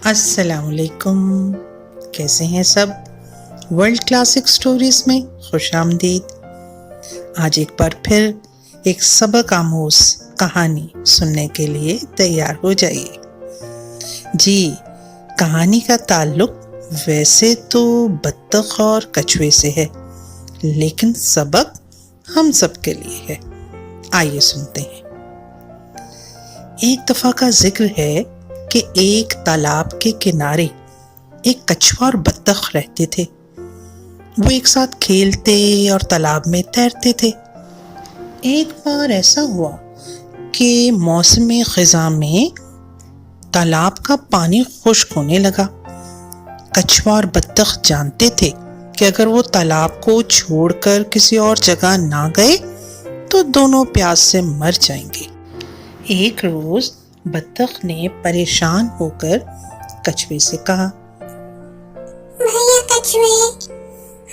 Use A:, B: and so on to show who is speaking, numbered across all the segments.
A: السلام علیکم، کیسے ہیں سب؟ ورلڈ کلاسک سٹوریز میں خوش آمدید۔ آج ایک بار پھر ایک سبق آموز کہانی سننے کے لیے تیار ہو جائیے۔ جی، کہانی کا تعلق ویسے تو بطخ اور کچھوے سے ہے، لیکن سبق ہم سب کے لیے ہے۔ آئیے سنتے ہیں۔ ایک دفعہ کا ذکر ہے کہ ایک تالاب کے کنارے ایک کچھوا اور بطخ رہتے تھے۔ وہ ایک ساتھ کھیلتے اور تالاب میں تیرتے تھے۔ ایک بار ایسا ہوا کہ موسم خزاں میں تالاب کا پانی خشک ہونے لگا۔ کچھوا اور بطخ جانتے تھے کہ اگر وہ تالاب کو چھوڑ کر کسی اور جگہ نہ گئے تو دونوں پیاس سے مر جائیں گے۔ ایک روز بطخ نے پریشان ہو کر کچھوے سے کہا،
B: بھیا کچھوے،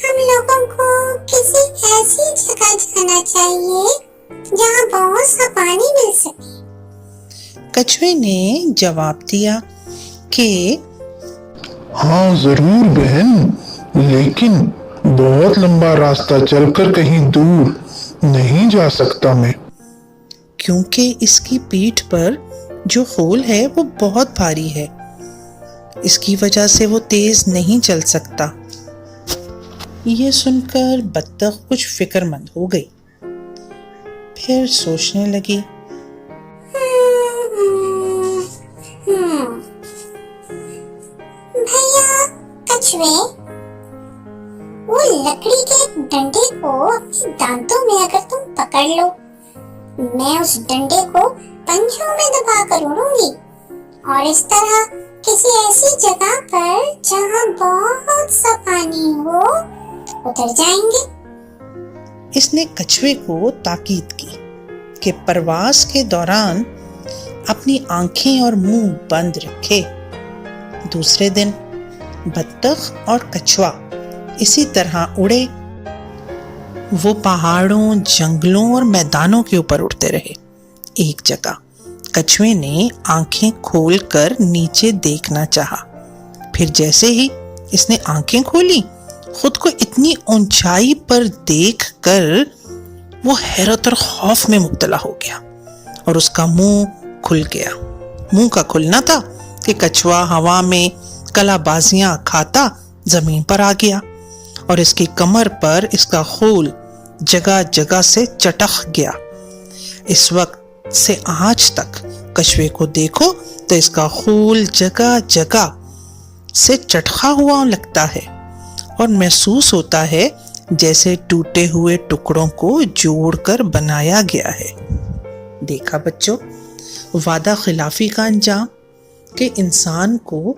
B: ہم لوگوں کو کسی ایسی جگہ جانا چاہیے جہاں بہت سا پانی مل سکے۔
A: کچھوے نے جواب دیا کہ
C: ہاں ضرور بہن، لیکن بہت لمبا راستہ چل کر کہیں دور نہیں جا سکتا میں،
A: کیونکہ اس کی پیٹھ پر جو خول ہے وہ بہت بھاری ہے، اس کی وجہ سے وہ تیز نہیں چل سکتا۔ یہ سن کر بطخ کچھ فکر مند ہو گئی، پھر سوچنے لگی،
B: بھیا کچھوے، وہ لکڑی کے ڈنڈے کو اپنے دانتوں میں اگر تم پکڑ لو، میں اس ڈنڈے کو پنجوں میں دبا کر اڑوں گی اور اس طرح کسی ایسی جگہ پر جہاں بہت سا پانی ہو اتر جائیں گے۔
A: اس نے کچھوے کو تاکید کی کہ پرواز کے دوران اپنی آنکھیں اور منہ بند رکھے۔ دوسرے دن بطخ اور کچھوا اسی طرح اڑے۔ وہ پہاڑوں، جنگلوں اور میدانوں کے اوپر اڑتے رہے۔ ایک جگہ کچھوے نے آنکھیں کھول کر نیچے دیکھنا چاہا، پھر جیسے ہی اس نے آنکھیں کھولی، خود کو اتنی اونچائی پر دیکھ کر وہ حیرت اور خوف میں مبتلا ہو گیا اور اس کا منہ کھل گیا۔ منہ کا کھلنا تھا کہ کچھوا ہوا میں کلا بازیاں کھاتا زمین پر آ گیا اور اس کی کمر پر اس کا خول جگہ جگہ سے چٹخ گیا۔ اس وقت سے آج تک کچھوے کو دیکھو تو اس کا خول جگہ جگہ سے چٹخا ہوا لگتا ہے اور محسوس ہوتا ہے جیسے ٹوٹے ہوئے ٹکڑوں کو جوڑ کر بنایا گیا ہے۔ دیکھا بچوں، وعدہ خلافی کا انجام کہ انسان کو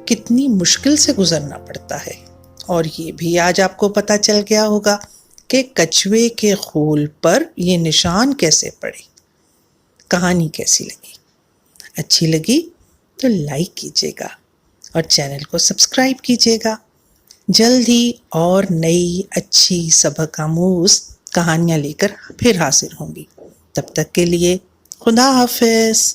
A: کتنی مشکل سے گزرنا پڑتا ہے۔ اور یہ بھی آج آپ کو پتہ چل گیا ہوگا کہ کچھوے کے خول پر یہ نشان کیسے پڑے۔ کہانی کیسی لگی؟ اچھی لگی تو لائک کیجیے گا اور چینل کو سبسکرائب کیجیے گا۔ جلد ہی اور نئی اچھی سبق آموز کہانیاں لے کر پھر حاضر ہوں گی۔ تب تک کے لیے خدا حافظ۔